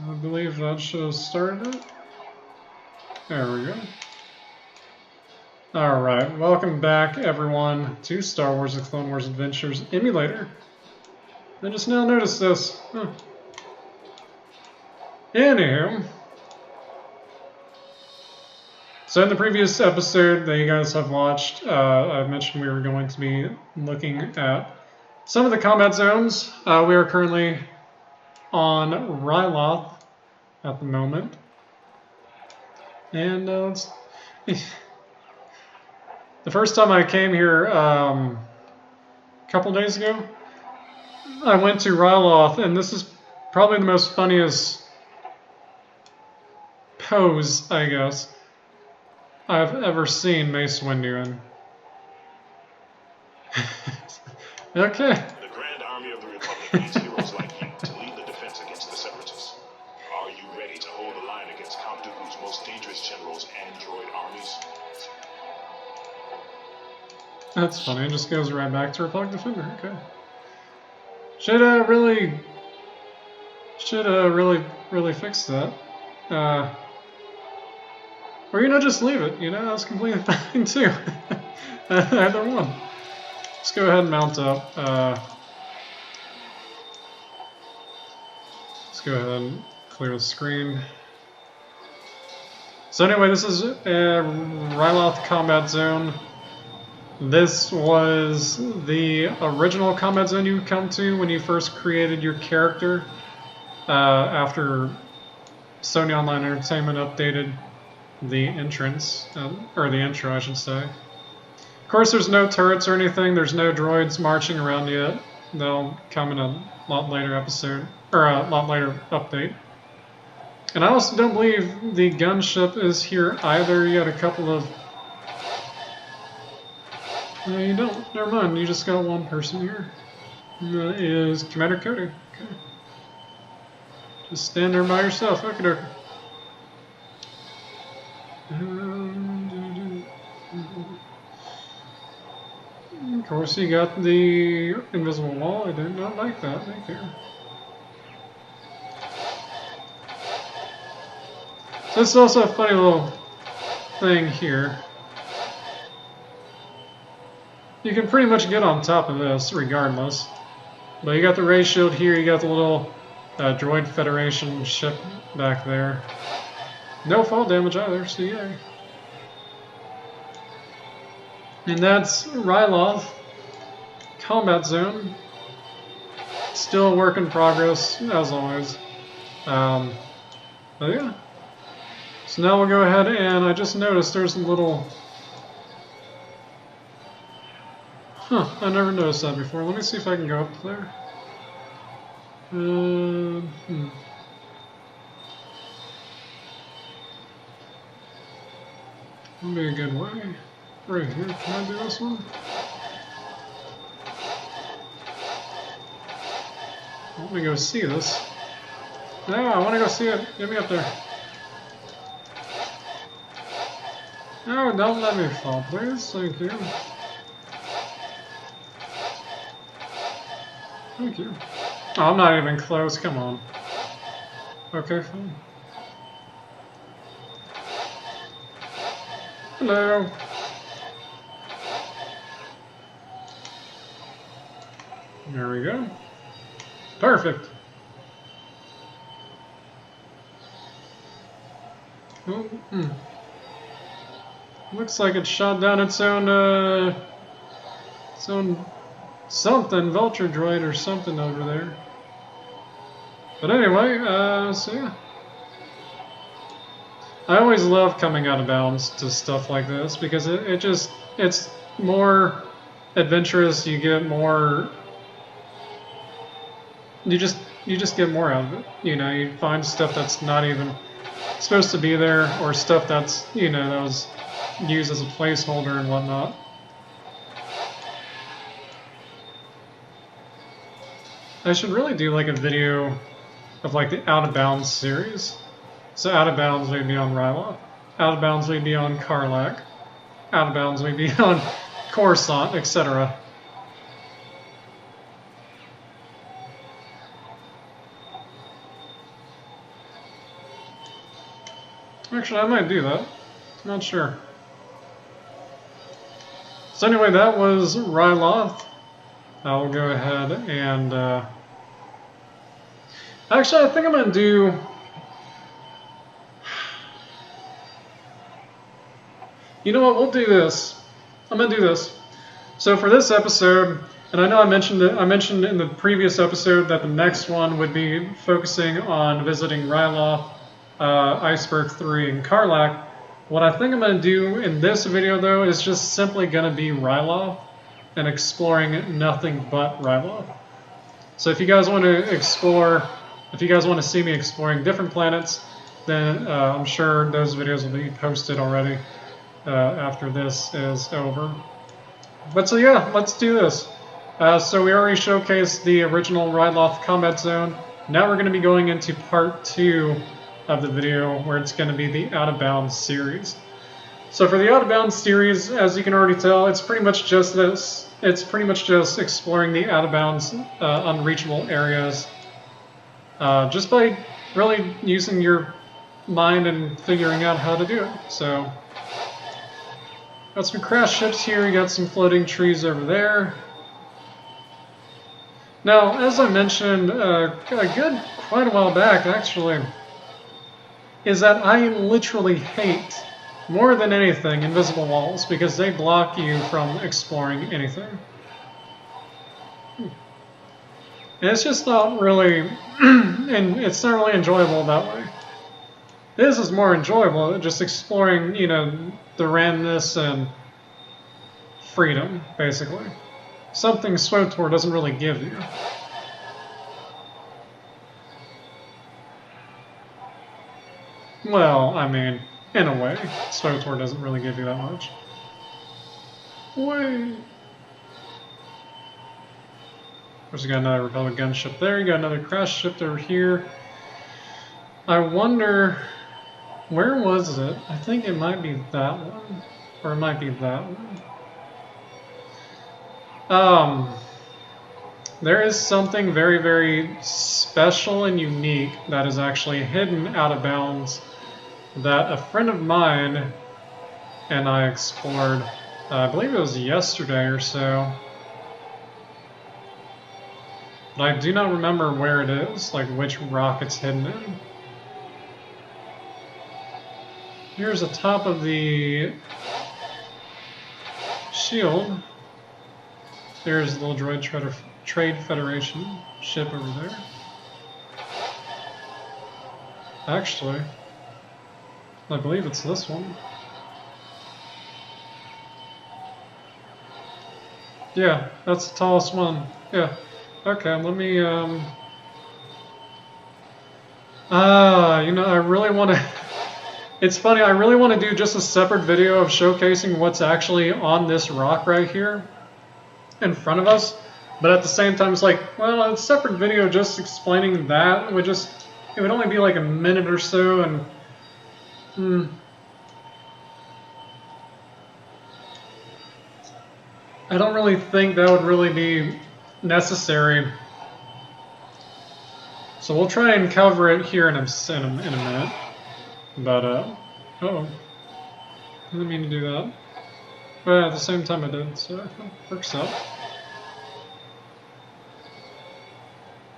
I believe that should have started it. There we go. Alright, welcome back everyone to Star Wars The Clone Wars Adventures Emulator. I just now noticed this. Huh. Anywho. So in the previous episode that you guys have watched, I mentioned we were going to be looking at some of the combat zones. We are currently on Ryloth at the moment. And the first time I came here a couple days ago, I went to Ryloth, and this is probably the most funniest pose, I guess, I've ever seen Mace Windu in. Okay. The Grand Army of the Republic needs heroes like you to lead the defense against the Separatists. Are you ready to hold the line against Count Dooku's most dangerous generals and droid armies? That's funny. It just goes right back to Republic Defender. Okay. Should really fix that. Or just leave it. That's completely fine too. Either one. Let's go ahead and mount up. Let's go ahead and clear the screen. So anyway, this is a Ryloth combat zone. This was the original combat zone you come to when you first created your character after Sony Online Entertainment updated the entrance, or the intro I should say. Of course there's no turrets or anything, there's no droids marching around yet. They'll come in a lot later episode, or a lot later update. And I also don't believe the gunship is here either. You got a couple of... No, you don't. Never mind. You just got one person here. And that is Commander Cody. Okay. Just stand there by yourself. Okie dokie. Of course, you got the invisible wall. I did not like that. Thank you. So it's also a funny little thing here. You can pretty much get on top of this regardless. But you got the ray shield here, you got the little Droid Federation ship back there. No fall damage either, so yay. And that's Ryloth combat zone. Still a work in progress, as always. But yeah. So now we'll go ahead and I just noticed there's a little... Huh, I never noticed that before. Let me see if I can go up there. That'd be a good way. Right here, can I do this one? Let me go see this. No, I want to go see it. Get me up there. No, don't let me fall, please. Thank you. Thank you. Oh, I'm not even close. Come on. Okay, fine. Hello. There we go. Perfect. Oh, Looks like it shot down its own something, Vulture droid or something over there. But anyway, so yeah. I always love coming out of bounds to stuff like this because it's more adventurous. You get more. You just get more out of it. You find stuff that's not even supposed to be there, or stuff that's that was used as a placeholder and whatnot. I should really do like a video of like the Out of Bounds series. So Out of Bounds we'd be on Ryloth. Out of Bounds we'd be on Karlak. Out of Bounds we'd be on Coruscant, etc. Actually, I might do that. I'm not sure. So anyway, that was Ryloth. I'll go ahead and... Actually, I think I'm going to do... You know what, we'll do this. I'm going to do this. So for this episode, and I know I mentioned in the previous episode that the next one would be focusing on visiting Ryloth, Iceberg 3, and Karlach. What I think I'm going to do in this video, though, is just simply going to be Ryloth and exploring nothing but Ryloth. So if you guys want to explore, if you guys want to see me exploring different planets, then I'm sure those videos will be posted already after this is over. But so yeah, let's do this. So we already showcased the original Ryloth combat zone. Now we're going to be going into part 2 of the video, where it's going to be the Out of Bounds series. So for the Out of Bounds series, as you can already tell, it's pretty much just this. It's pretty much just exploring the Out of Bounds unreachable areas, just by really using your mind and figuring out how to do it. So got some crash ships here, you got some floating trees over there. Now, as I mentioned quite a while back, actually, is that I literally hate, more than anything, invisible walls, because they block you from exploring anything. And it's just not really, and it's not really enjoyable that way. This is more enjoyable, just exploring, you know, the randomness and freedom, basically. Something SWTOR doesn't really give you. Well, I mean, in a way, SWTOR doesn't really give you that much. Wait. Of course, you got another Republic gunship there. You got another crash ship over here. I wonder, where was it? I think it might be that one, or it might be that one. There is something very, very special and unique that is actually hidden out of bounds that a friend of mine and I explored, I believe it was yesterday or so. But I do not remember where it is, like which rock it's hidden in. Here's the top of the shield. There's the little droid Trade Federation ship over there. Actually, I believe it's this one. Yeah, that's the tallest one. Yeah. Okay, let me, you know, I really want to, it's funny, I really want to do just a separate video of showcasing what's actually on this rock right here in front of us, but at the same time it's like, well, a separate video just explaining that would just, it would only be like a minute or so, and I don't really think that would really be necessary. So we'll try and cover it here in a minute. But, uh-oh. I didn't mean to do that. But at the same time I did, so it works out.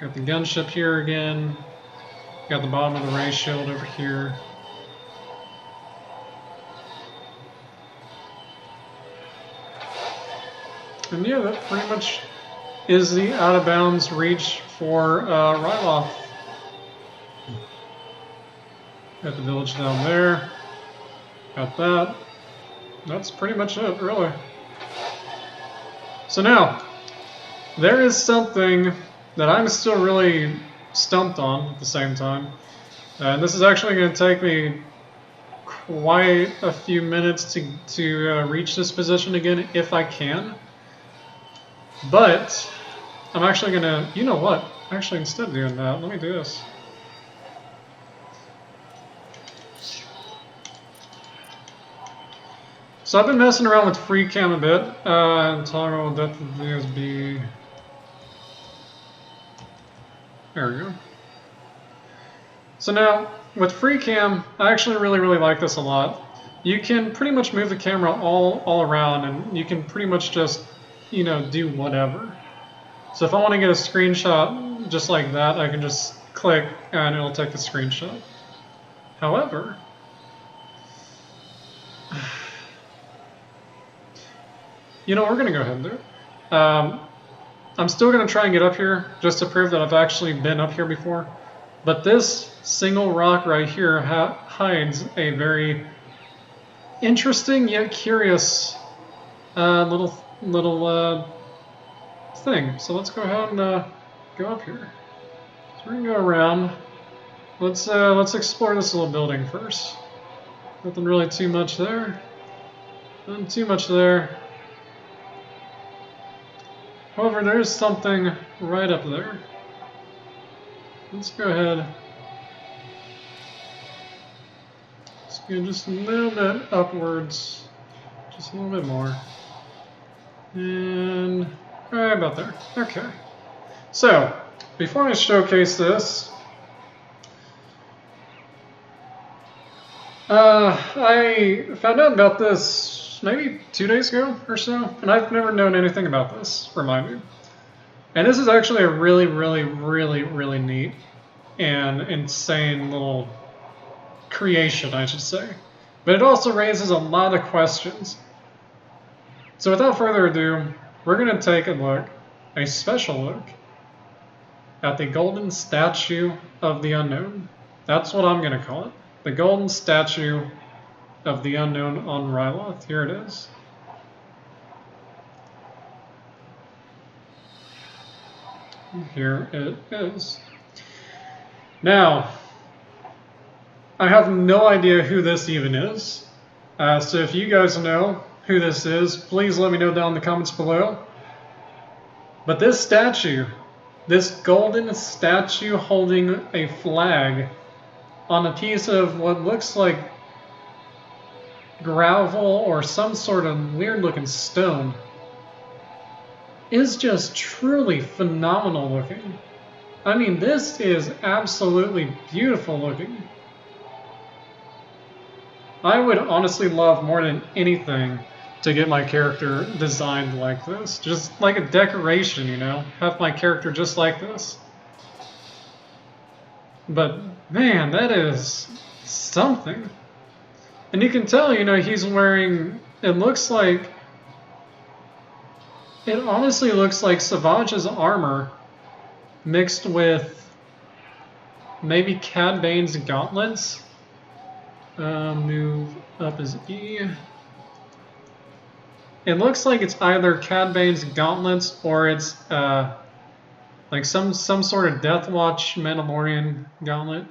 Got the gunship here again. Got the bottom of the ray shield over here. And yeah, that pretty much is the out of bounds reach for Ryloth. Got the village down there. Got that. That's pretty much it, really. So now, there is something that I'm still really stumped on at the same time. And this is actually going to take me quite a few minutes to reach this position again, if I can. But I'm actually going to, you know what? Actually, instead of doing that, let me do this. So I've been messing around with FreeCam a bit, and toggle depth of videos be... There we go. So now, with free cam, I actually really like this a lot. You can pretty much move the camera all around, and you can pretty much just, you know, do whatever. So if I want to get a screenshot just like that, I can just click and it'll take the screenshot. However, you know, we're going to go ahead and do it. I'm still going to try and get up here just to prove that I've actually been up here before. But this single rock right here hides a very interesting yet curious little thing. So let's go ahead and go up here. So we're going to go around. Let's explore this little building first. Nothing really too much there. Nothing too much there. However, there is something right up there. Let's go ahead. Let's go just a little bit upwards. Just a little bit more. And right about there. Okay. So, before I showcase this, I found out about this maybe 2 days ago or so, and I've never known anything about this, remind me. And this is actually a really neat and insane little creation, I should say. But it also raises a lot of questions. So without further ado, we're going to take a special look, at the golden statue of the unknown. That's what I'm going to call it. The golden statue of the unknown on Ryloth. Here it is. Here it is. Now, I have no idea who this even is. So if you guys know who this is, please let me know down in the comments below. But this statue, this golden statue holding a flag on a piece of what looks like gravel or some sort of weird looking stone, is just truly phenomenal looking. I mean, this is absolutely beautiful looking. I would honestly love more than anything to get my character designed like this. Just like a decoration, you know? Have my character just like this. But man, that is something. And you can tell, you know, he's wearing, it honestly looks like Savage's armor mixed with maybe Cad Bane's gauntlets. Move up is E. It looks like it's either Cad Bane's gauntlets or it's like some sort of Death Watch Mandalorian gauntlet.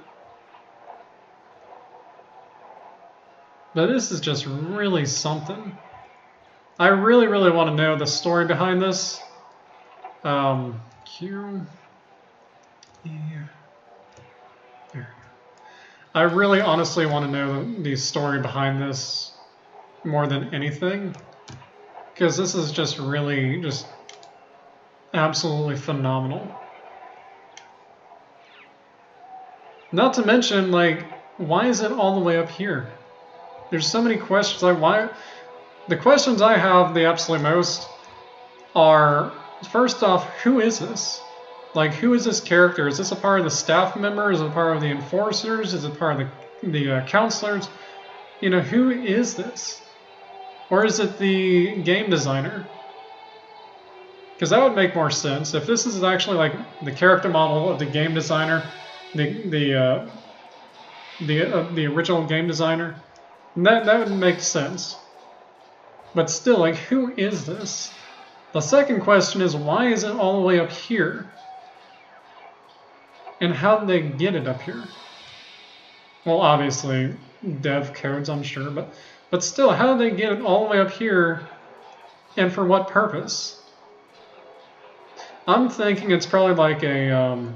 But this is just really something. I really want to know the story behind this. Q. E. There. I really honestly want to know the story behind this more than anything. Because this is just really, just absolutely phenomenal. Not to mention, like, why is it all the way up here? There's so many questions. Like, why? The questions I have the absolute most are, first off, who is this? Like, who is this character? Is this a part of the staff member? Is it a part of the enforcers? Is it part of the counselors? You know, who is this? Or is it the game designer? Because that would make more sense. If this is actually like the character model of the game designer, the original game designer, that would make sense. But still, like, who is this? The second question is, why is it all the way up here? And how did they get it up here? Well, obviously, dev codes, I'm sure, but still, how did they get it all the way up here, and for what purpose? I'm thinking it's probably like I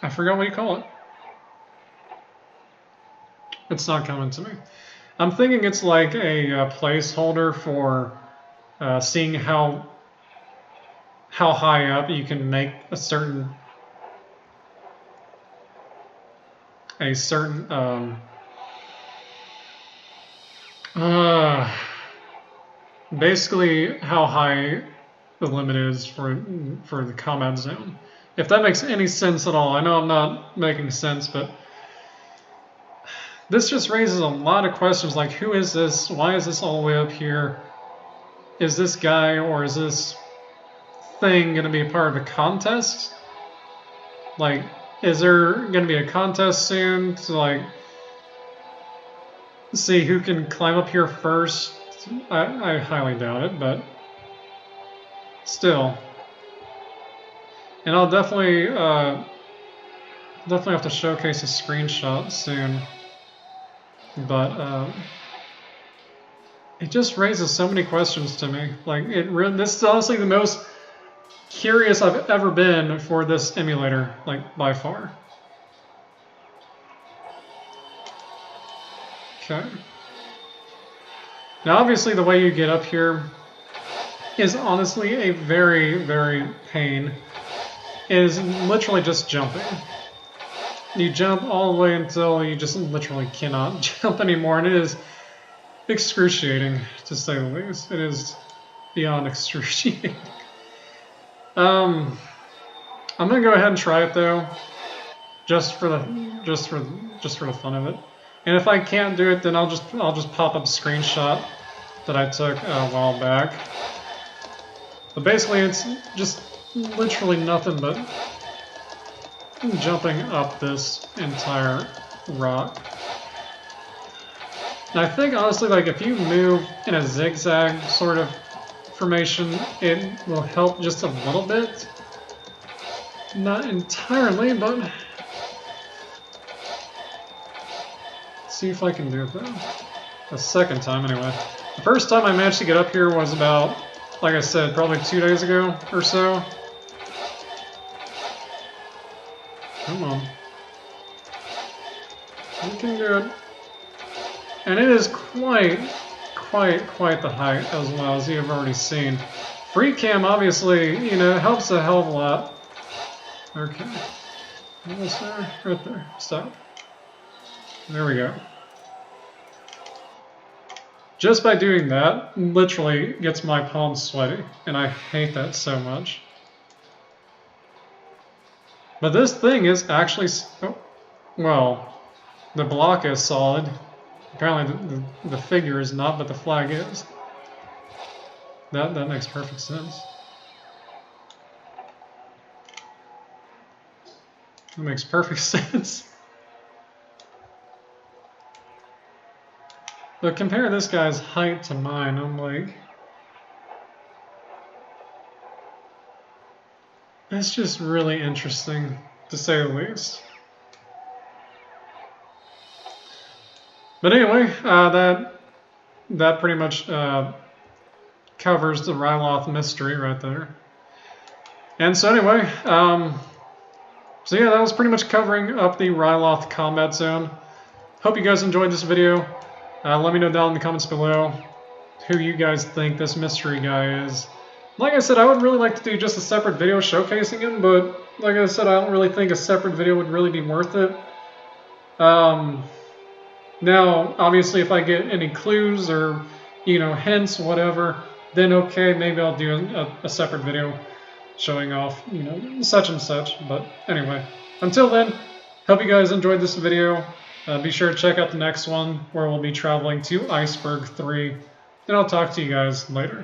forgot what you call it. It's not coming to me. I'm thinking it's like a placeholder for seeing how high up you can make a certain a certain basically how high the limit is for the combat zone. If that makes any sense at all. I know I'm not making sense, but this just raises a lot of questions like, who is this? Why is this all the way up here? Is this guy or is this thing going to be a part of a contest? Like, is there going to be a contest soon to, like, see who can climb up here first? I highly doubt it, but still. And I'll definitely have to showcase a screenshot soon. But it just raises so many questions to me. Like, this is honestly the most curious I've ever been for this emulator, like, by far. Okay. Now, obviously, the way you get up here is honestly a very, very pain. It is literally just jumping. You jump all the way until you just literally cannot jump anymore, and it is excruciating, to say the least. It is beyond excruciating. I'm gonna go ahead and try it though, just for the fun of it. And if I can't do it, then I'll just pop up a screenshot that I took a while back. But basically, it's just literally nothing but jumping up this entire rock. And I think honestly, like, if you move in a zigzag sort of formation, it will help just a little bit. Not entirely, but see if I can do it though. A second time anyway. The first time I managed to get up here was about, like I said, probably 2 days ago or so. Come on. You can do it. And it is quite the height as well, as you have already seen. Free cam obviously, you know, helps a hell of a lot. Okay. Almost there. Right there. Stop. There we go. Just by doing that, literally gets my palms sweaty, and I hate that so much. But this thing is actually, oh, well, the block is solid. Apparently the figure is not, but the flag is. That makes perfect sense. That makes perfect sense. But compare this guy's height to mine, I'm like, that's just really interesting, to say the least. But anyway, that pretty much covers the Ryloth mystery right there. And so anyway, so yeah, that was pretty much covering up the Ryloth combat zone. Hope you guys enjoyed this video. Let me know down in the comments below who you guys think this mystery guy is. Like I said, I would really like to do just a separate video showcasing him, but like I said, I don't really think a separate video would really be worth it. Now, obviously, if I get any clues or, you know, hints, whatever, then okay, maybe I'll do a separate video showing off, you know, such and such. But anyway, until then, hope you guys enjoyed this video. Be sure to check out the next one, where we'll be traveling to Iceberg 3, and I'll talk to you guys later.